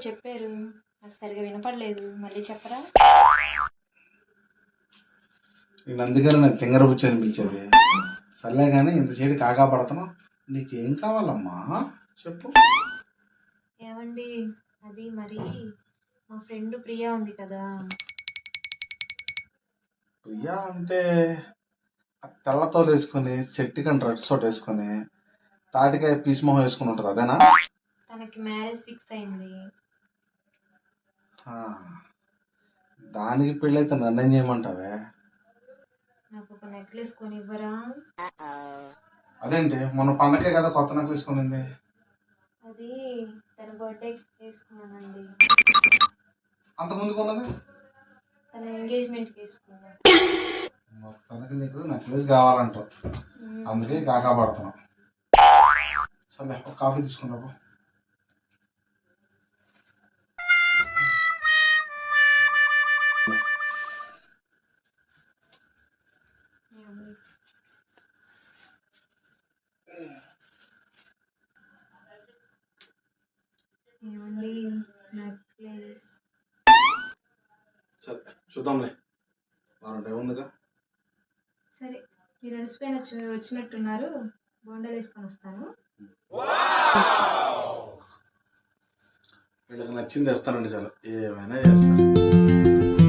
చెప్పారు, నాకు సరిగా వినపడలేదు. మళ్ళీ చెప్పరా? నేను అందుకని నాకు తింగర బుచ్చి అనిపించేది. సర్లే కానీ ఇంత చేడి కాకా పడుతున్నావు, నీకేం కావాలమ్మా చెప్పు. ఏమండి, అది మరి మా ఫ్రెండ్ ప్రియా ఉంది కదా. ప్రియా అంటే ఆ తెల్లతోలు వేసుకొని చెట్టికని డ్రెస్ ఒకటి వేసుకొని తాటికాయ పీస్ మొహం వేసుకుని ఉంటుంది అదేనా? తనకి మ్యారేజ్ ఫిక్స్ అయింది. ఆ, దానికి పెళ్ళైతే నన్నేం చేయమంటావే? నాకు ఒక నెక్లెస్ కొనివ్వరా? అదేంటి మొన్న పండగే కదా కొత్త నెక్లెస్ కొనింది. అది తన బర్త్డే వేసుకున్నానండి. అంతకుముందు కొన్నది తన ఎంగేజ్మెంట్కి వేసుకున్నాను. మొత్తానికి నీకు నెక్లెస్ కావాలంటావు, అందుకే కాకా పడుతున్నావు. సరే ఒక కాఫీ తీసుకున్నావు. ఏమండి, నెక్లెస్. సరే చూద్దాంలే, వారం టైం ఉందిగా. సరే, మీరు అలసిపోయిన వచ్చినట్టున్నారు, బోండాలు వేసుకొని వస్తాను. వీళ్ళకి నచ్చింది వేస్తానండి, చాలు ఏమైనా చేస్తాను.